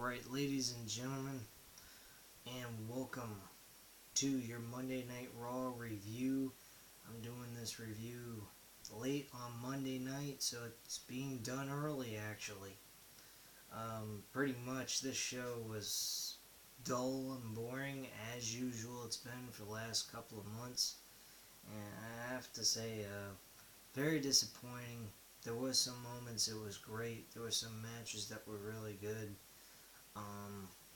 Alright, ladies and gentlemen, and welcome to your Monday Night Raw review. I'm doing this review late on Monday night, so it's being done early actually. Pretty much this show was dull and boring as usual. It's been for the last couple of months, and I have to say, very disappointing. There was some moments it was great. There were some matches that were really good.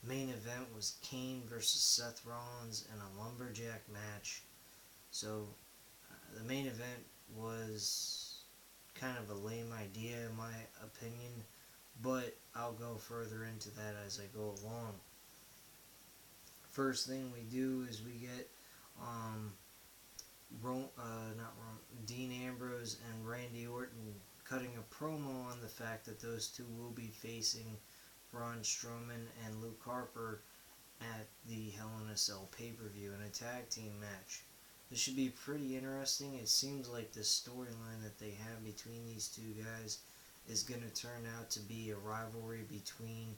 Main event was Kane versus Seth Rollins in a lumberjack match. So the main event was kind of a lame idea in my opinion, but I'll go further into that as I go along. First thing we do is we get Dean Ambrose and Randy Orton cutting a promo on the fact that those two will be facing Braun Strowman and Luke Harper at the Hell in a Cell pay-per-view in a tag team match. This should be pretty interesting. It seems like the storyline that they have between these two guys is going to turn out to be a rivalry between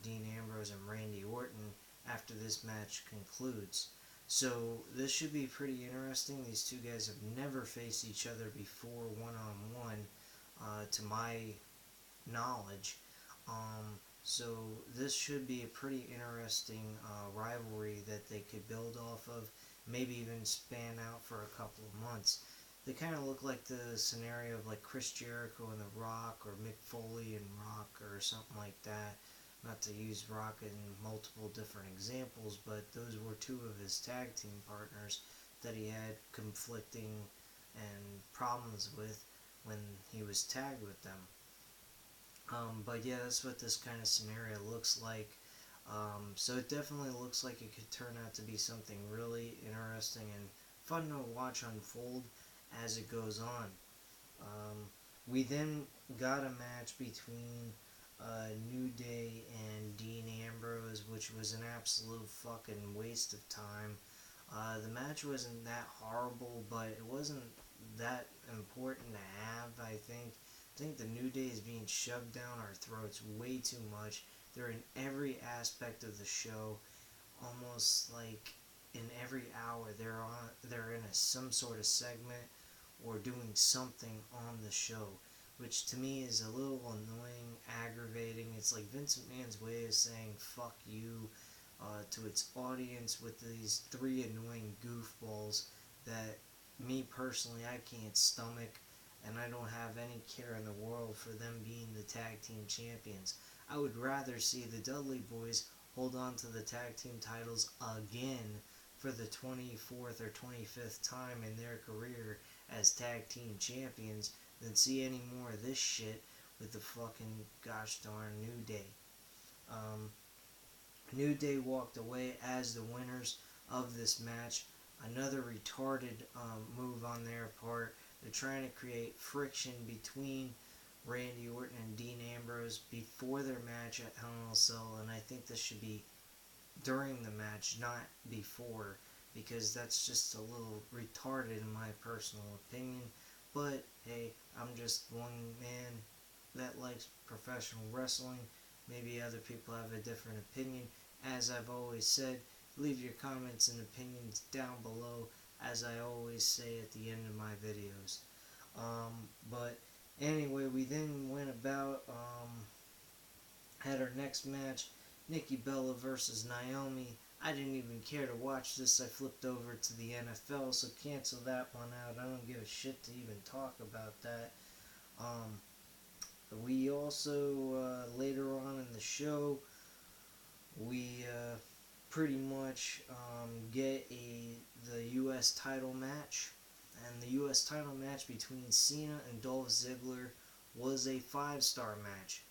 Dean Ambrose and Randy Orton after this match concludes. So this should be pretty interesting. These two guys have never faced each other before one-on-one, to my knowledge. So this should be a pretty interesting rivalry that they could build off of, maybe even span out for a couple of months. They kind of look like the scenario of like Chris Jericho and The Rock, or Mick Foley and Rock, or something like that. Not to use Rock in multiple different examples, but those were two of his tag team partners that he had conflicting and problems with when he was tagged with them. But yeah, that's what this kind of scenario looks like. So it definitely looks like it could turn out to be something really interesting and fun to watch unfold as it goes on. We then got a match between New Day and Dean Ambrose, which was an absolute fucking waste of time. The match wasn't that horrible, but it wasn't that important to have, I think. I think the New Day is being shoved down our throats way too much. They're in every aspect of the show, almost like in every hour they're in some sort of segment or doing something on the show, which to me is a little annoying, aggravating. It's like Vince McMahon's way of saying fuck you to its audience with these three annoying goofballs that me personally I can't stomach, and I don't have any care in the world for them being the tag team champions. I would rather see the Dudley Boys hold on to the tag team titles again for the 24th or 25th time in their career as tag team champions than see any more of this shit with the fucking gosh darn New Day. New Day walked away as the winners of this match. Another retarded move on their part. They're trying to create friction between Randy Orton and Dean Ambrose before their match at Hell in a Cell, and I think this should be during the match, not before, because that's just a little retarded in my personal opinion. But hey, I'm just one man that likes professional wrestling. Maybe other people have a different opinion. As I've always said, leave your comments and opinions down below, as I always say at the end of my videos. But anyway, we then went about, had our next match, Nikki Bella versus Naomi. I didn't even care to watch this. I flipped over to the NFL, so cancel that one out. I don't give a shit to even talk about that. We also, later on in the show, we pretty much get the U.S. title match. And the U.S. title match between Cena and Dolph Ziggler was a 5-star match.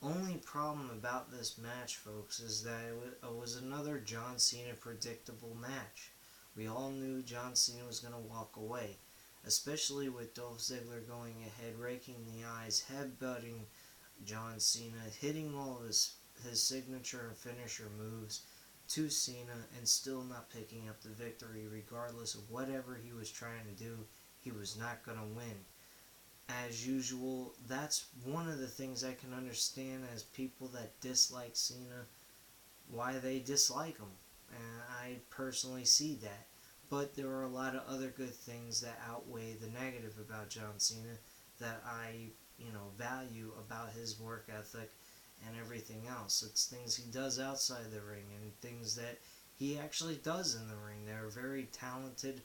Only problem about this match, folks, is that it was another John Cena predictable match. We all knew John Cena was going to walk away, especially with Dolph Ziggler going ahead, raking the eyes, headbutting John Cena, hitting all of his signature and finisher moves to Cena, and still not picking up the victory. Regardless of whatever he was trying to do, he was not going to win. as usual, that's one of the things I can understand as people that dislike Cena, why they dislike him. And I personally see that. But there are a lot of other good things that outweigh the negative about John Cena that I, value about his work ethic and everything else. It's things he does outside the ring and things that he actually does in the ring. They're very talented.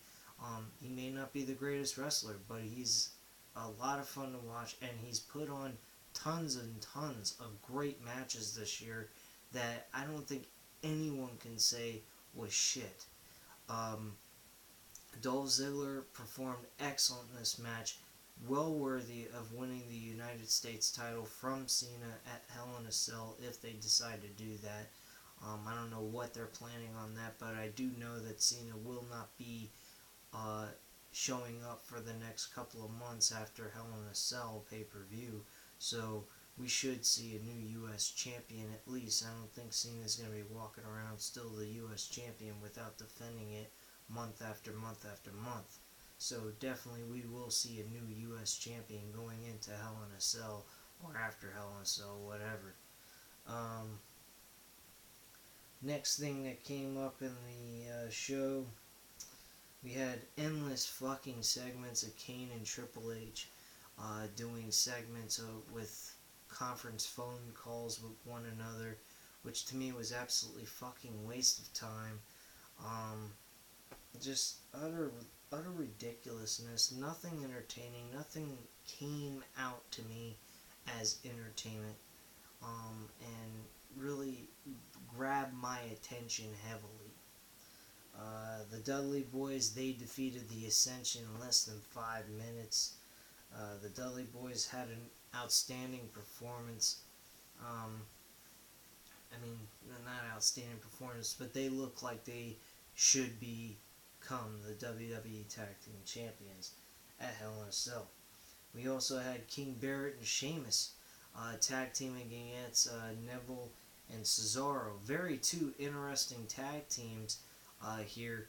He may not be the greatest wrestler, but he's a lot of fun to watch, and he's put on tons and tons of great matches this year that I don't think anyone can say was shit. Um, Dolph Ziggler performed excellent in this match, well worthy of winning the United States title from Cena at Hell in a Cell if they decide to do that. I don't know what they're planning on that, but I do know that Cena will not be uh, showing up for the next couple of months after Hell in a Cell pay-per-view. So we should see a new U.S. champion at least. I don't think Cena's going to be walking around still the U.S. champion without defending it month after month after month. So definitely we will see a new U.S. champion going into Hell in a Cell or after Hell in a Cell, whatever. Next thing that came up in the show, we had endless fucking segments of Kane and Triple H doing segments with conference phone calls with one another, which to me was absolutely fucking waste of time. Just utter ridiculousness. Nothing entertaining. Nothing came out to me as entertainment, and really grabbed my attention heavily. The Dudley Boys, they defeated the Ascension in less than 5 minutes. The Dudley Boys had an outstanding performance. Not outstanding performance, but they look like they should become the WWE Tag Team Champions at Hell in a Cell. We also had King Barrett and Sheamus tag teaming against Neville and Cesaro. Two interesting tag teams here.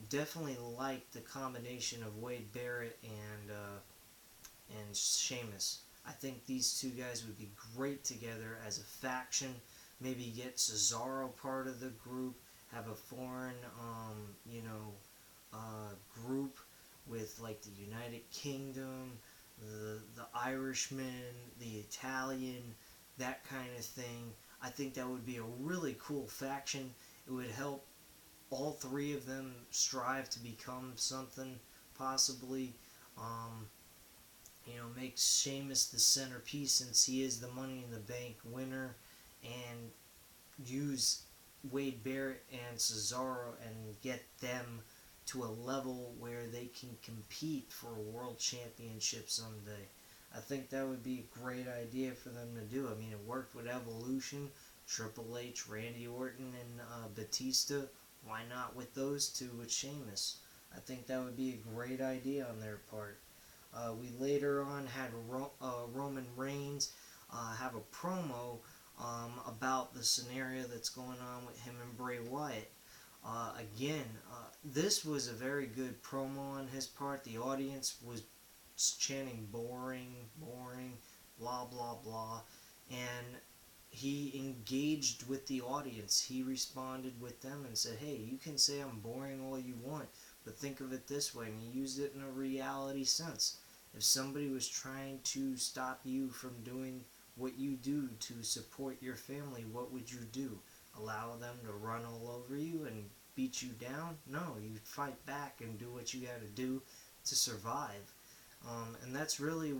Definitely like the combination of Wade Barrett and Sheamus. I think these two guys would be great together as a faction. Maybe get Cesaro part of the group, have a foreign, group with like the United Kingdom, the Irishman, the Italian, that kind of thing. I think that would be a really cool faction. It would help all three of them strive to become something, possibly. Make Sheamus the centerpiece since he is the Money in the Bank winner, and use Wade Barrett and Cesaro and get them to a level where they can compete for a world championship someday. I think that would be a great idea for them to do. I mean, it worked with Evolution, Triple H, Randy Orton, and Batista. Why not with those two with Sheamus? I think that would be a great idea on their part. We later on had Roman Reigns have a promo about the scenario that's going on with him and Bray Wyatt. This was a very good promo on his part. The audience was chanting boring, boring, blah, blah, blah. And he engaged with the audience. He responded with them and said, hey, you can say I'm boring all you want, but think of it this way. And he used it in a reality sense. If somebody was trying to stop you from doing what you do to support your family, what would you do? Allow them to run all over you and beat you down? No, you fight back and do what you gotta do to survive. And that's really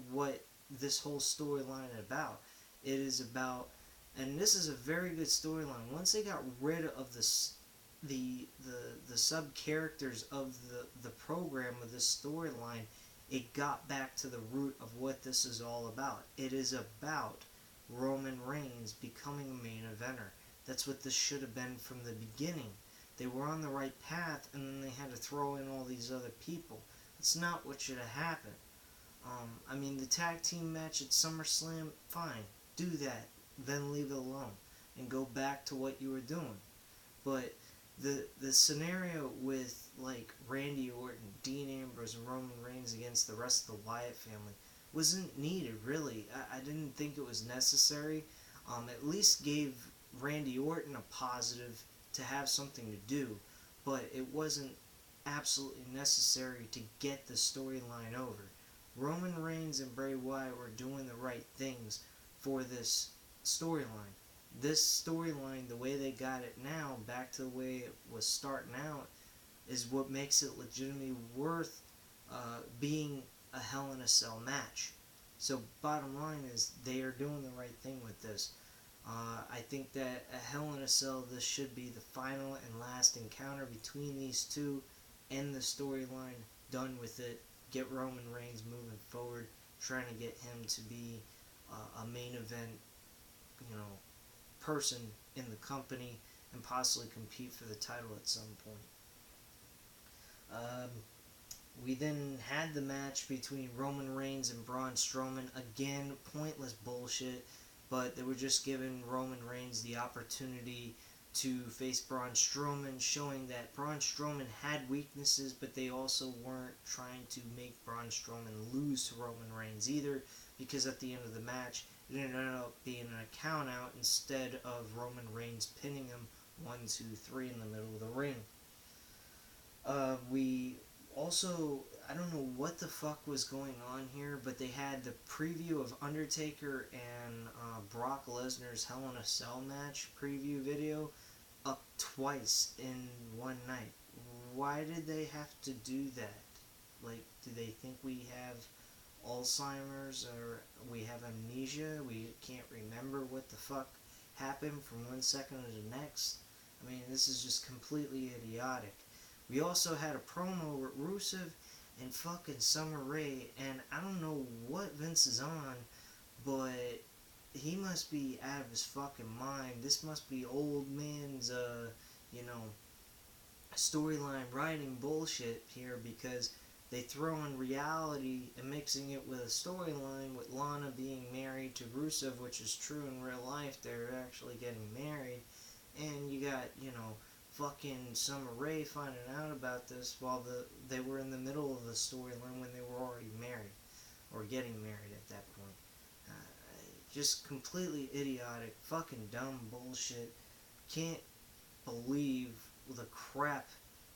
what this whole storyline is about. It is about, and this is a very good storyline. Once they got rid of the sub characters of the program of this storyline, it got back to the root of what this is all about. It is about Roman Reigns becoming a main eventer. That's what this should have been from the beginning. They were on the right path, and then they had to throw in all these other people. That's not what should have happened. The tag team match at SummerSlam, fine, do that, then leave it alone, and go back to what you were doing. But the scenario with like Randy Orton, Dean Ambrose, and Roman Reigns against the rest of the Wyatt family wasn't needed, really. I didn't think it was necessary. At least gave Randy Orton a positive to have something to do, but it wasn't absolutely necessary to get the storyline over. Roman Reigns and Bray Wyatt were doing the right things for this storyline. This storyline, the way they got it now, back to the way it was starting out, is what makes it legitimately worth being a Hell in a Cell match. So bottom line is they are doing the right thing with this. I think that a Hell in a Cell, this should be the final and last encounter between these two, end the storyline, done with it, get Roman Reigns moving forward, trying to get him to be a main event, you know, person in the company and possibly compete for the title at some point. We then had the match between Roman Reigns and Braun Strowman. Again, pointless bullshit, but they were just giving Roman Reigns the opportunity to face Braun Strowman, showing that Braun Strowman had weaknesses, but they also weren't trying to make Braun Strowman lose to Roman Reigns either, because at the end of the match, it ended up being an count out instead of Roman Reigns pinning him 1, 2, 3 in the middle of the ring. We also, I don't know what the fuck was going on here, but they had the preview of Undertaker and Brock Lesnar's Hell in a Cell match preview video up twice in one night. Why did they have to do that? Like, do they think we have Alzheimer's or we have amnesia? We can't remember what the fuck happened from one second to the next? I mean, this is just completely idiotic. We also had a promo with Rusev and fucking Summer Rae, and I don't know what Vince is on, but he must be out of his fucking mind. This must be old man's, storyline writing bullshit here, because they throw in reality and mixing it with a storyline with Lana being married to Rusev, which is true in real life. They're actually getting married, and you got, fucking Summer Rae finding out about this while they were in the middle of the storyline when they were already married, or getting married at that point. Just completely idiotic, fucking dumb bullshit. Can't believe the crap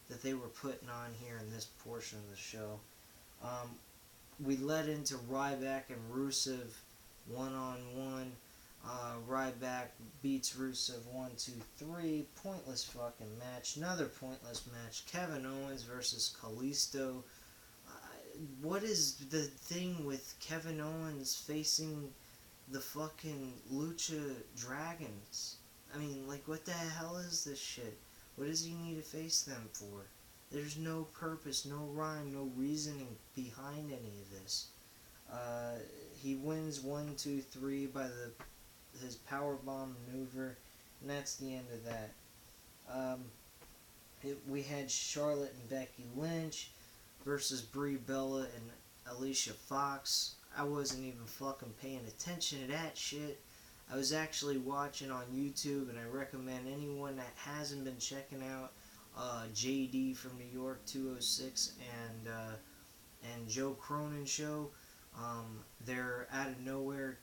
that they were putting on here in this portion of the show. We led into Ryback and Rusev one-on-one. Ryback beats Rusev 1, 2, 3. Pointless fucking match. Another pointless match. Kevin Owens versus Kalisto. What is the thing with Kevin Owens facing the fucking Lucha Dragons? I mean, like, what the hell is this shit? What does he need to face them for? There's no purpose, no rhyme, no reasoning behind any of this. He wins 1, 2, 3 by his powerbomb maneuver, and that's the end of that. We had Charlotte and Becky Lynch versus Brie Bella and Alicia Fox. I wasn't even fucking paying attention to that shit. I was actually watching on YouTube, and I recommend anyone that hasn't been checking out JD from New York 206 and Joe Cronin show. They're out of nowhere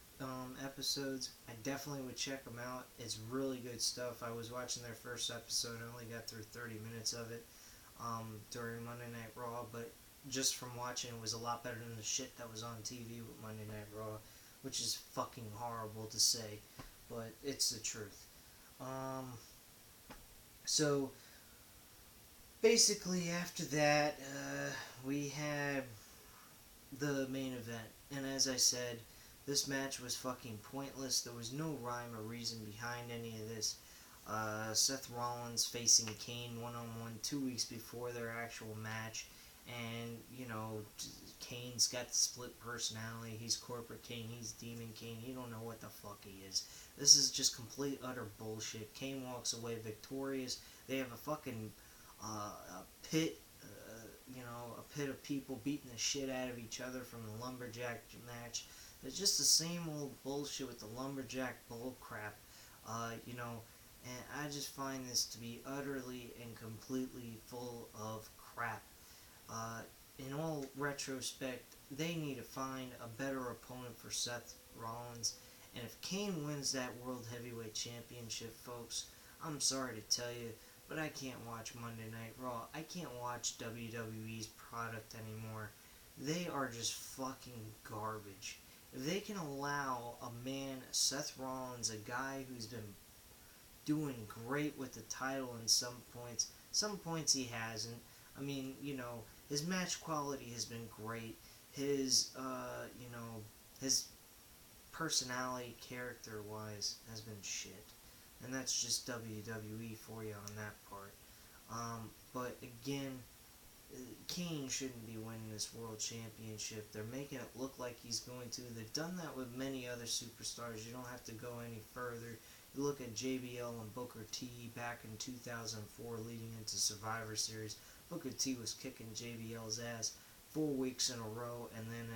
episodes. I definitely would check them out. It's really good stuff. I was watching their first episode. I only got through 30 minutes of it during Monday Night Raw, but just from watching it was a lot better than the shit that was on TV with Monday Night Raw, which is fucking horrible to say, but it's the truth. So basically after that, we had the main event, and as I said, this match was fucking pointless. There was no rhyme or reason behind any of this. Seth Rollins facing Kane one-on-one 2 weeks before their actual match, and, Kane's got the split personality. He's Corporate Kane, he's Demon Kane, you don't know what the fuck he is. This is just complete, utter bullshit. Kane walks away victorious. They have a fucking pit, a pit of people beating the shit out of each other from the Lumberjack match. It's just the same old bullshit with the Lumberjack bull crap. And I just find this to be utterly and completely full of crap. Uh, in all retrospect, they need to find a better opponent for Seth Rollins. And if Kane wins that World Heavyweight Championship, folks, I'm sorry to tell you, but I can't watch Monday Night Raw. I can't watch WWE's product anymore. They are just fucking garbage. If they can allow a man, Seth Rollins, a guy who's been doing great with the title in some points he hasn't. I mean, his match quality has been great. His personality, character-wise, has been shit. And that's just WWE for you on that part. But again, Kane shouldn't be winning this world championship. They're making it look like he's going to. They've done that with many other superstars. You don't have to go any further. You look at JBL and Booker T back in 2004 leading into Survivor Series. Booker T was kicking JBL's ass 4 weeks in a row, and then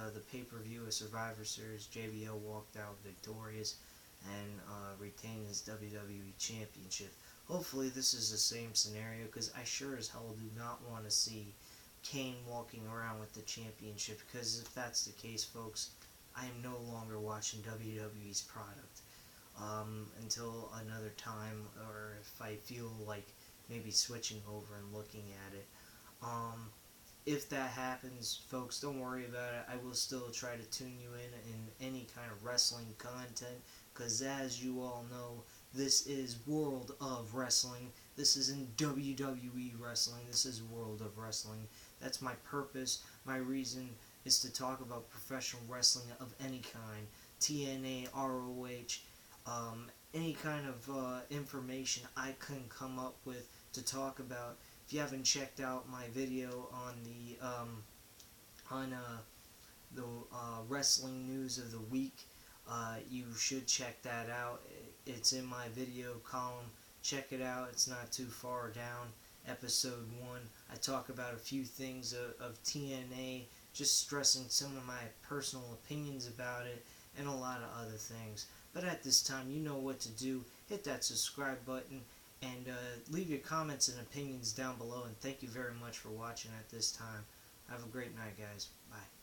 at the pay-per-view of Survivor Series, JBL walked out victorious and retained his WWE Championship. Hopefully this is the same scenario, because I sure as hell do not want to see Kane walking around with the championship, because if that's the case, folks, I am no longer watching WWE's product until another time, or if I feel like maybe switching over and looking at it. If that happens, folks, don't worry about it. I will still try to tune you in any kind of wrestling content, because as you all know, this is World of Wrestling. This isn't WWE Wrestling. This is World of Wrestling. That's my purpose. My reason is to talk about professional wrestling of any kind. TNA, ROH, any kind of information I can come up with to talk about. If you haven't checked out my video on the wrestling news of the week, you should check that out. It's in my video column. Check it out. It's not too far down. Episode 1. I talk about a few things of TNA, just stressing some of my personal opinions about it, and a lot of other things. But at this time, you know what to do. Hit that subscribe button, and leave your comments and opinions down below. And thank you very much for watching at this time. Have a great night, guys. Bye.